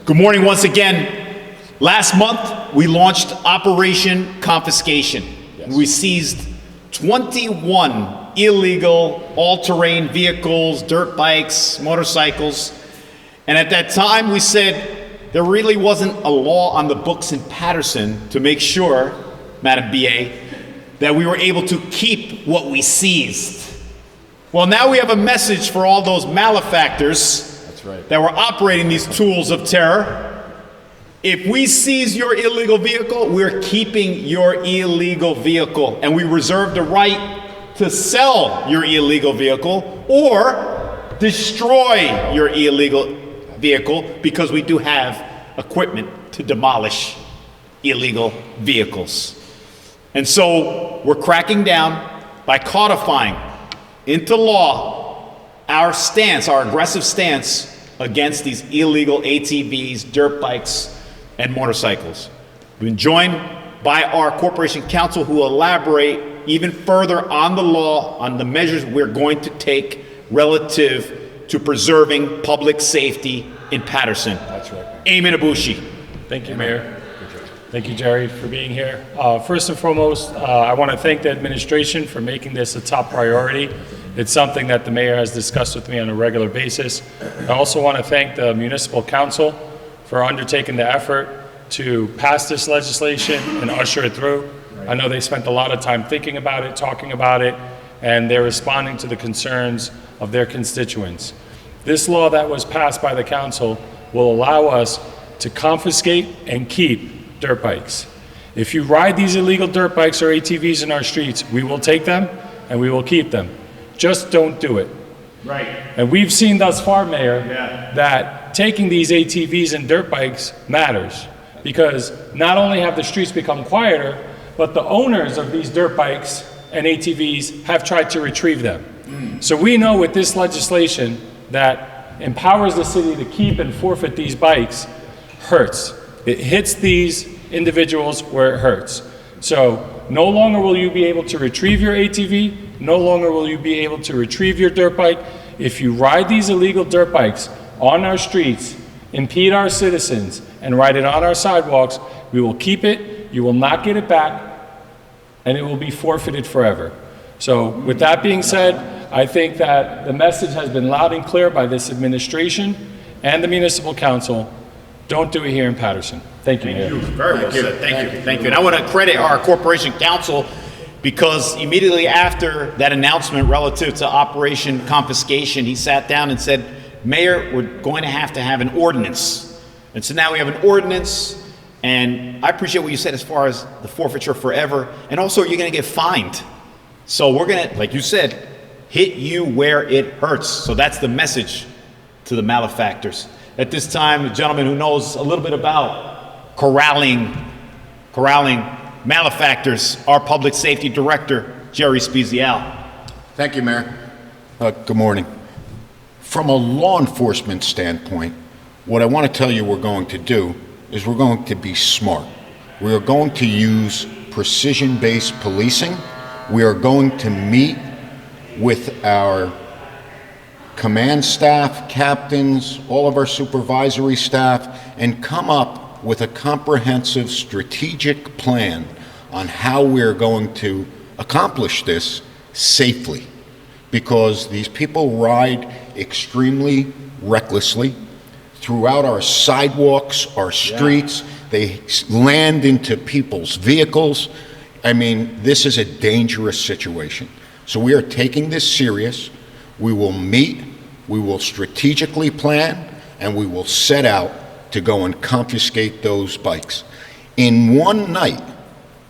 Good morning once again. Last month, we launched Operation Confiscation. Yes. We seized 21 illegal all-terrain vehicles, dirt bikes, motorcycles. And at that time, we said there really wasn't a law on the books in Paterson to make sure, Madam BA, that we were able to keep what we seized. Well, now we have a message for all those malefactors that were operating these tools of terror. If we seize your illegal vehicle, we're keeping your illegal vehicle, and we reserve the right to sell your illegal vehicle or destroy your illegal vehicle, because we do have equipment to demolish illegal vehicles. And so we're cracking down by codifying into law our stance, our aggressive stance against these illegal ATVs, dirt bikes, and motorcycles. We've been joined by our corporation counsel, who will elaborate even further on the law, on the measures we're going to take relative to preserving public safety in Paterson. That's right. Aymen Aboushi. Thank you, Mayor. Thank you, Jerry, for being here. First and foremost, I want to thank the administration for making this a top priority. It's something that the mayor has discussed with me on a regular basis. I also want to thank the municipal council for undertaking the effort to pass this legislation and usher it through. I know they spent a lot of time thinking about it, talking about it, and they're responding to the concerns of their constituents. This law that was passed by the council will allow us to confiscate and keep dirt bikes. If you ride these illegal dirt bikes or ATVs in our streets, we will take them and we will keep them. Just don't do it. Right. And we've seen thus far, Mayor, that taking these ATVs and dirt bikes matters, because not only have the streets become quieter, but the owners of these dirt bikes and ATVs have tried to retrieve them. So we know with this legislation that empowers the city to keep and forfeit these bikes hurts. It hits these individuals where it hurts. So no longer will you be able to retrieve your ATV, no longer will you be able to retrieve your dirt bike. If you ride these illegal dirt bikes on our streets, impede our citizens, and ride it on our sidewalks, we will keep it, you will not get it back, and it will be forfeited forever. So with that being said, I think that the message has been loud and clear by this administration and the municipal council. Don't do it here in Paterson. Thank you. Thank you. Very well said. Thank you. Thank you. And I want to credit our corporation counsel, because immediately after that announcement relative to Operation Confiscation, he sat down and said, Mayor, we're going to have an ordinance. And so now we have an ordinance, and I appreciate what you said as far as the forfeiture forever, and also you're going to get fined. So we're going to, like you said, hit you where it hurts. So that's the message to the malefactors. At this time, a gentleman who knows a little bit about corralling malefactors, our Public Safety Director, Jerry Spezial. Thank you, Mayor. Good morning. From a law enforcement standpoint, what I want to tell you we're going to do is we're going to be smart. We are going to use precision-based policing. We are going to meet with our command staff, captains, all of our supervisory staff, and come up with a comprehensive strategic plan on how we're going to accomplish this safely. Because these people ride extremely recklessly throughout our sidewalks, our streets. They land into people's vehicles. I mean, this is a dangerous situation. So we are taking this serious. We will meet, we will strategically plan, and we will set out to go and confiscate those bikes. In one night,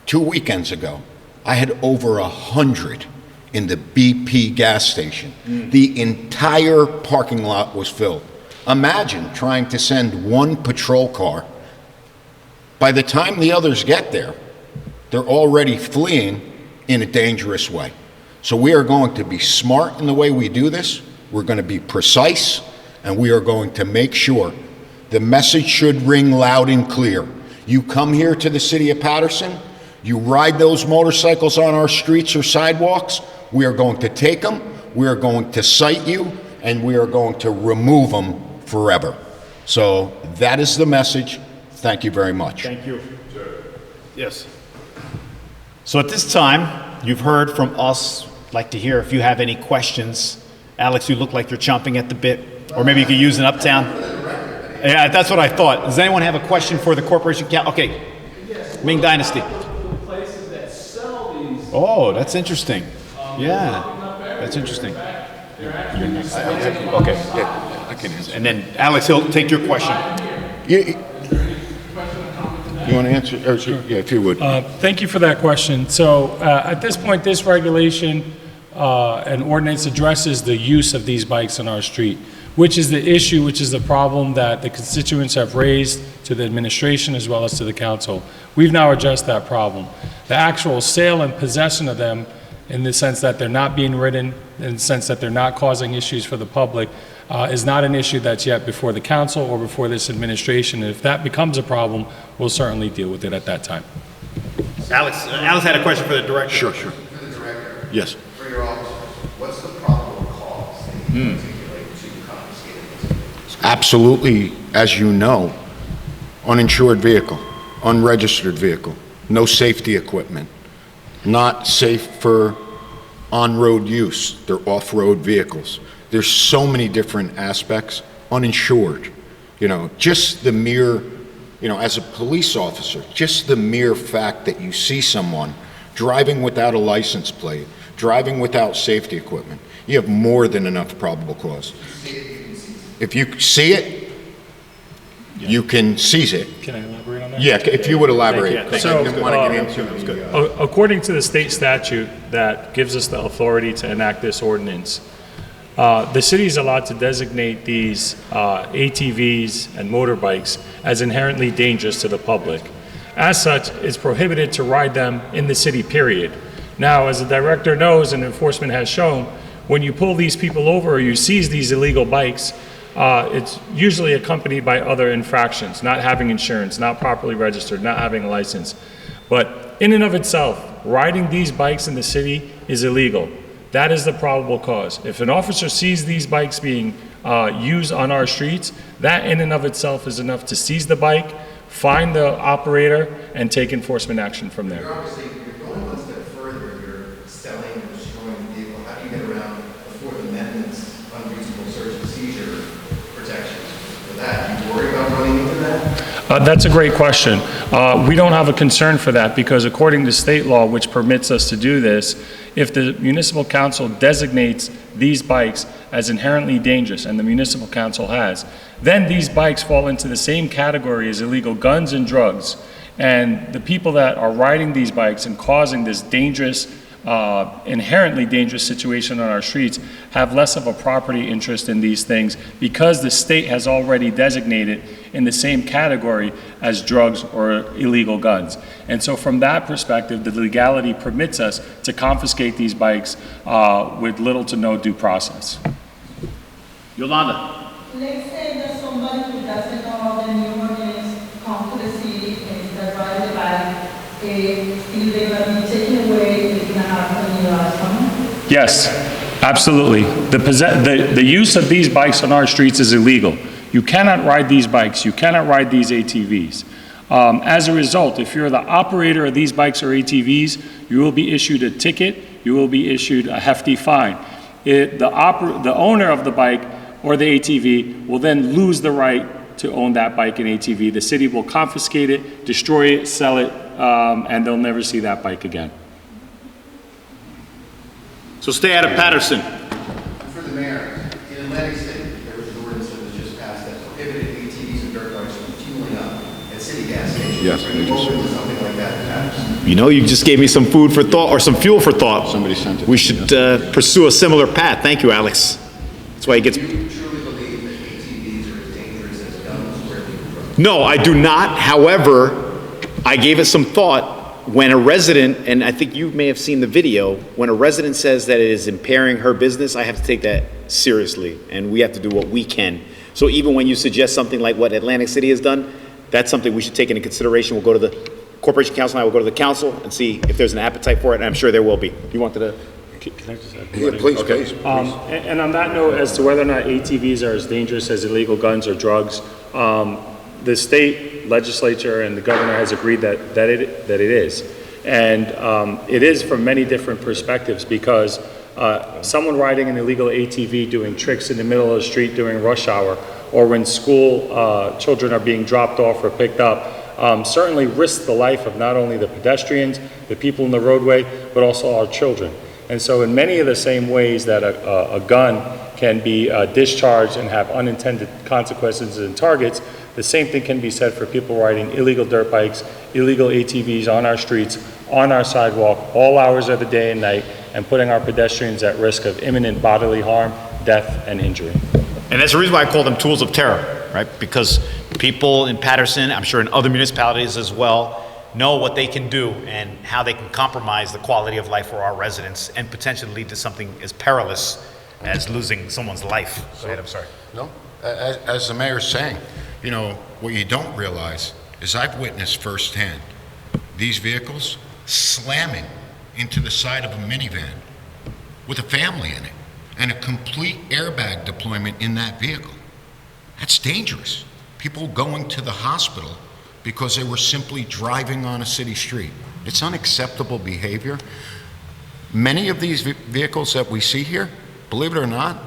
2 weekends ago, I had over 100 in the BP gas station. The entire parking lot was filled. Imagine trying to send one patrol car. By the time the others get there, they're already fleeing in a dangerous way. So we are going to be smart in the way we do this. We're going to be precise, and we are going to make sure the message should ring loud and clear. You come here to the city of Paterson, you ride those motorcycles on our streets or sidewalks, we are going to take them, we are going to cite you, and we are going to remove them forever. So that is the message. Thank you very much. Thank you. Yes. So at this time, you've heard from us. I'd like to hear if you have any questions. Alex, you look like you're chomping at the bit, or maybe you could use an uptown. Yeah, that's what I thought. Does anyone have a question for the corporation counsel? Okay, Ming Dynasty. Places that sell these. Oh, that's interesting. Yeah, that's interesting. Okay. Yeah, I can answer. And then Alex, he'll take your question. You want to answer? Or, yeah, if you would. Thank you for that question. So at this point, this regulation and ordinance addresses the use of these bikes on our street, which is the issue, which is the problem that the constituents have raised to the administration as well as to the council. We've now addressed that problem. The actual sale and possession of them, in the sense that they're not being ridden, in the sense that they're not causing issues for the public, is not an issue that's yet before the council or before this administration. And if that becomes a problem, we'll certainly deal with it at that time. Alex had a question for the director. Sure. For the director, Yes. for your officers, what's the probable cause that you articulate to confiscating this? Absolutely, as you know, uninsured vehicle, unregistered vehicle, no safety equipment, not safe for on-road use. They're off-road vehicles. There's so many different aspects. Uninsured, just the mere, as a police officer, just the mere fact that you see someone driving without a license plate, driving without safety equipment, you have more than enough probable cause. If you see it, you can seize it. Can I elaborate on that? Yeah, if you would elaborate. Thank you. because I didn't want to get into the, According to the state statute that gives us the authority to enact this ordinance, the city is allowed to designate these ATVs and motorbikes as inherently dangerous to the public. As such, it's prohibited to ride them in the city, period. Now, as the director knows and enforcement has shown, when you pull these people over or you seize these illegal bikes, it's usually accompanied by other infractions, not having insurance, not properly registered, not having a license. But in and of itself, riding these bikes in the city is illegal. That is the probable cause. If an officer sees these bikes being used on our streets, that in and of itself is enough to seize the bike, find the operator, and take enforcement action from there. You're obviously, you're going one step further, you're selling or destroying the vehicle. How do you get around the Fourth Amendment's unreasonable search and seizure protections for that? Do you worry about running into that? That's a great question. We don't have a concern for that because according to state law, which permits us to do this, if the municipal council designates these bikes as inherently dangerous, and the municipal council has, then these bikes fall into the same category as illegal guns and drugs. And the people that are riding these bikes and causing this dangerous, inherently dangerous situation on our streets have less of a property interest in these things because the state has already designated in the same category as drugs or illegal guns. And so from that perspective, the legality permits us to confiscate these bikes with little to no due process. Yolanda. Let's say that somebody who doesn't know the new ordinance come to the city and start riding the bike, is they gonna be taken away, they're gonna have to someone? Yes, absolutely. The use of these bikes on our streets is illegal. You cannot ride these bikes. You cannot ride these ATVs. As a result, if you're the operator of these bikes or ATVs, you will be issued a ticket. You will be issued a hefty fine. The owner of the bike or the ATV will then lose the right to own that bike and ATV. The city will confiscate it, destroy it, sell it, and they'll never see that bike again. So stay out of Paterson. For the mayor, in Atlantic City, there was an ordinance that was just passed that prohibited ATVs and dirt bikes from fueling up at city gas stations. Yes, Are you open to something like that in Paterson? You just gave me some food for thought, or some fuel for thought. Somebody sent it. We should pursue a similar path. Thank you, Alex. That's why he gets. Do you truly believe that ATVs are as dangerous as guns or illegal drugs? No, I do not. However, I gave it some thought. When a resident, and I think you may have seen the video, when a resident says that it is impairing her business, I have to take that seriously, and we have to do what we can. So even when you suggest something like what Atlantic City has done, that's something we should take into consideration. We'll go to the Corporation Council, and I will go to the council and see if there's an appetite for it, and I'm sure there will be. You wanted to? Can I just add? Yeah, please, please. And on that note, as to whether or not ATVs are as dangerous as illegal guns or drugs, the state legislature and the governor has agreed that it is. And it is from many different perspectives, because someone riding an illegal ATV doing tricks in the middle of the street during rush hour, or when school children are being dropped off or picked up, certainly risks the life of not only the pedestrians, the people in the roadway, but also our children. And so in many of the same ways that a gun can be discharged and have unintended consequences and targets, the same thing can be said for people riding illegal dirt bikes, illegal ATVs on our streets, on our sidewalk, all hours of the day and night, and putting our pedestrians at risk of imminent bodily harm, death, and injury. And that's the reason why I call them tools of terror, right? Because people in Paterson, I'm sure in other municipalities as well, know what they can do and how they can compromise the quality of life for our residents and potentially lead to something as perilous as losing someone's life. Go ahead, I'm sorry. No, as the mayor's saying, you know, what you don't realize is I've witnessed firsthand these vehicles slamming into the side of a minivan with a family in it and a complete airbag deployment in that vehicle. That's dangerous. People going to the hospital because they were simply driving on a city street. It's unacceptable behavior. Many of these vehicles that we see here, believe it or not,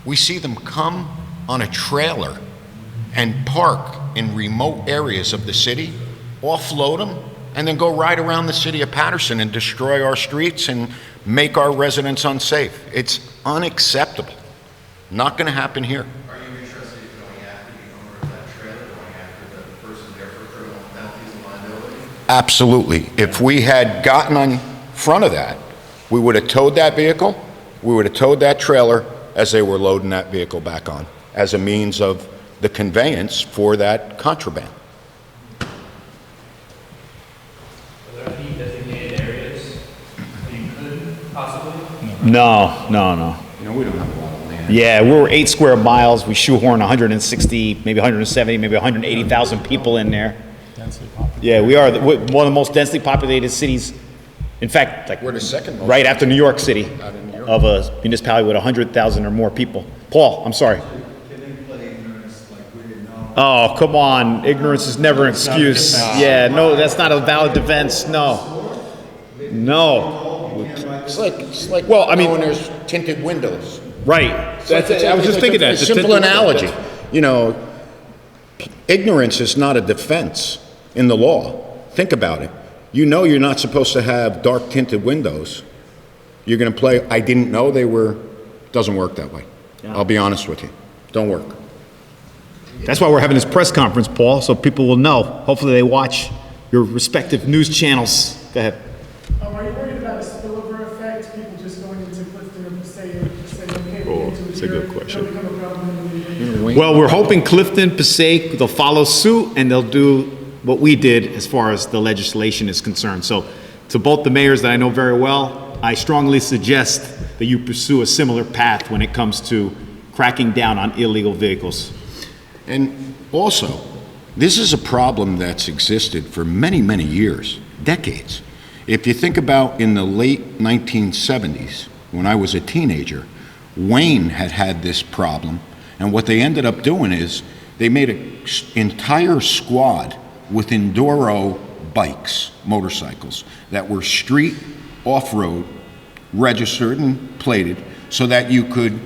we see them come on a trailer and park in remote areas of the city, offload them, and then go ride around the city of Paterson and destroy our streets and make our residents unsafe. It's unacceptable. Not going to happen here. Are you interested in going after the owner of that trailer, going after the person there for criminal penalties and liability? Absolutely. If we had gotten on front of that, we would have towed that vehicle, we would have towed that trailer as they were loading that vehicle back on, as a means of the conveyance for that contraband. Are there any designated areas that you could possibly? No. You know, we don't have a lot of land. Yeah, we're 8 square miles. We shoehorn 160, maybe 170, maybe 180,000 people in there. Yeah, we are one of the most densely populated cities. In fact, like We're the second most. right after New York City, Out in New York. of a municipality with 100,000 or more people. Paul, I'm sorry. Oh, come on. Ignorance is never an excuse. Yeah, no, that's not a valid defense. No. It's like Well, I mean- when there's tinted windows. Right. I was just thinking that. A simple analogy. You know, ignorance is not a defense in the law. Think about it. You know you're not supposed to have dark tinted windows. You're going to play, I didn't know they were, doesn't work that way. I'll be honest with you. Don't work. That's why we're having this press conference, Paul, so people will know. Hopefully they watch your respective news channels. Go ahead. Are you worried about a spillover effect? People just going into Clifton and saying, okay, we'll get to it that's a good here. question. It'll become a problem in the Well, we're hoping Clifton, Passaic, they'll follow suit and they'll do what we did as far as the legislation is concerned. So to both the mayors that I know very well, I strongly suggest that you pursue a similar path when it comes to cracking down on illegal vehicles. And also, this is a problem that's existed for many, many years, decades. If you think about in the late 1970s, when I was a teenager, Wayne had this problem, and what they ended up doing is they made an entire squad with enduro bikes, motorcycles, that were street, off-road, registered and plated, so that you could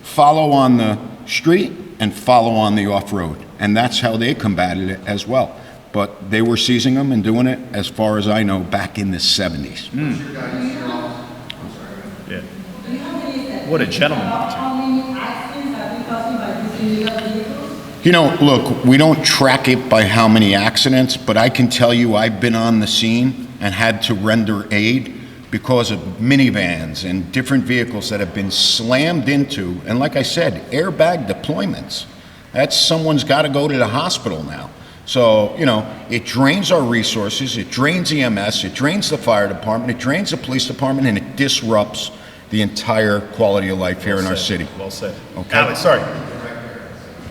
follow on the street and follow on the off-road. And that's how they combated it as well. But they were seizing them and doing it, as far as I know, back in the 70s. What a gentleman. How many accidents have been caused by these illegal vehicles? You know, look, we don't track it by how many accidents, but I can tell you I've been on the scene and had to render aid because of minivans and different vehicles that have been slammed into, and like I said, airbag deployments. That's someone's got to go to the hospital now. So, you know, it drains our resources, it drains EMS, it drains the fire department, it drains the police department, and it disrupts the entire quality of life here in our city. Well said. Okay. Alex, sorry.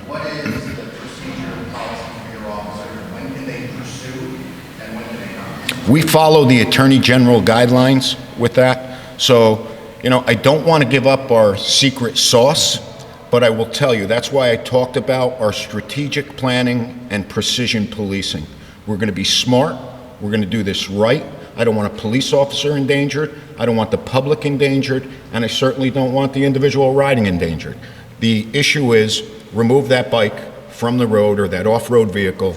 What is the procedure and policy for your officer? When can they pursue and when can they not? We follow the Attorney General guidelines with that. So, you know, I don't want to give up our secret sauce, But I will tell you, that's why I talked about our strategic planning and precision policing. We're going to be smart. We're going to do this right. I don't want a police officer endangered. I don't want the public endangered. And I certainly don't want the individual riding endangered. The issue is remove that bike from the road or that off-road vehicle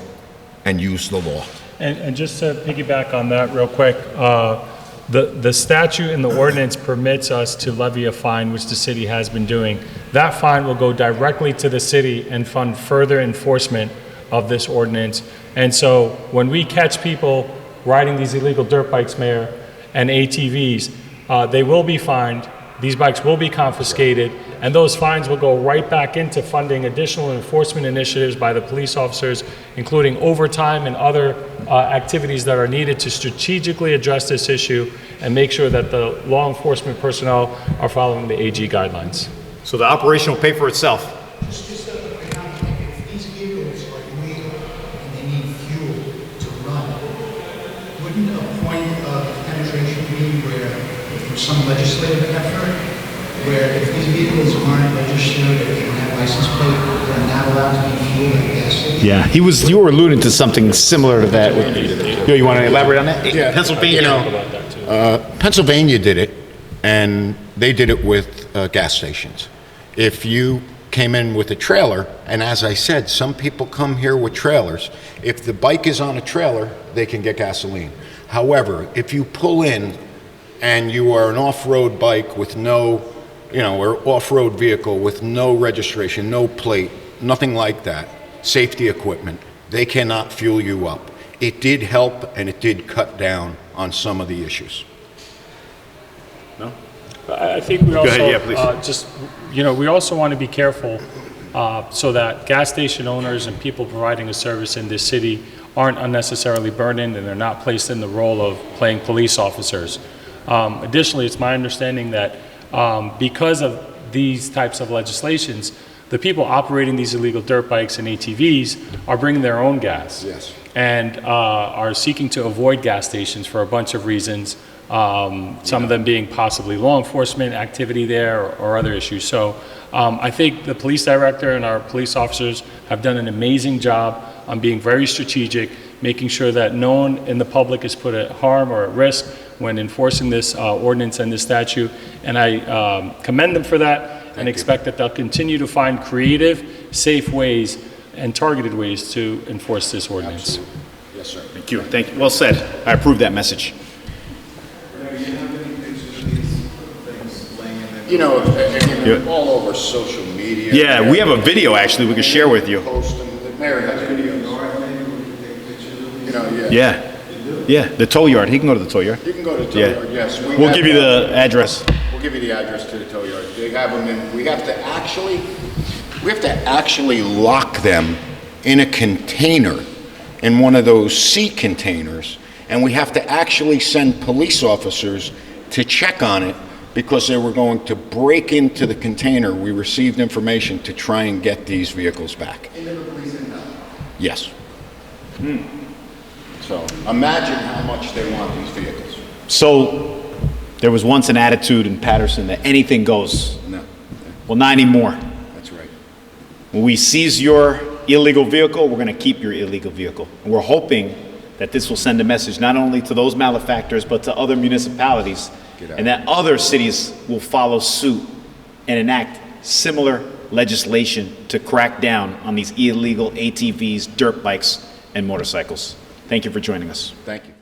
and use the law. And just to piggyback on that real quick, the statute and the ordinance permits us to levy a fine, which the city has been doing. That fine will go directly to the city and fund further enforcement of this ordinance. And so when we catch people riding these illegal dirt bikes, Mayor, and ATVs, they will be fined. These bikes will be confiscated, and those fines will go right back into funding additional enforcement initiatives by the police officers, including overtime and other activities that are needed to strategically address this issue and make sure that the law enforcement personnel are following the AG guidelines. So the operation will pay for itself. Just if these vehicles are illegal and they need fuel to run, wouldn't a point of penetration be where if there's some legislative effort where if these vehicles aren't registered or they don't have license plate, they're not allowed to be fueled at gas stations? Yeah, you were alluding to something similar to that. You want to elaborate on that? Yeah, Pennsylvania. Pennsylvania did it, and they did it with gas stations. If you came in with a trailer, and as I said, some people come here with trailers. If the bike is on a trailer, they can get gasoline. However, if you pull in and you are an off-road bike with no, or off-road vehicle with no registration, no plate, nothing like that, safety equipment, they cannot fuel you up. It did help, and it did cut down on some of the issues. I think we also ahead, yeah, we also want to be careful so that gas station owners and people providing a service in this city aren't unnecessarily burdened and they're not placed in the role of playing police officers. Additionally, it's my understanding that because of these types of legislations, the people operating these illegal dirt bikes and ATVs are bringing their own gas. Yes. And are seeking to avoid gas stations for a bunch of reasons. Some of them being possibly law enforcement activity there or other issues. So I think the police director and our police officers have done an amazing job on being very strategic, making sure that no one in the public is put at harm or at risk when enforcing this ordinance and this statute. And I commend them for that and expect that they'll continue to find creative, safe ways and targeted ways to enforce this ordinance. Absolutely. Yes, sir. Thank you. Thank you. Well said. I approve that message. All over social media. Yeah, we have a video actually we can share with you. Post them. The mayor has videos. Yeah, the tow yard. He can go to the tow yard. You can go to the tow yard, yes. We'll give you the address. We'll give you the address to the tow yard. They have them in, we have to actually lock them in a container, in one of those seat containers, and we have to actually send police officers to check on it because they were going to break into the container. We received information to try and get these vehicles back. Yes. So imagine how much they want these vehicles. So there was once an attitude in Paterson that anything goes. No. Well, not anymore. That's right. When we seize your illegal vehicle, we're going to keep your illegal vehicle. And we're hoping that this will send a message not only to those malefactors, but to other municipalities, and that other cities will follow suit and enact similar legislation to crack down on these illegal ATVs, dirt bikes, and motorcycles. Thank you for joining us. Thank you.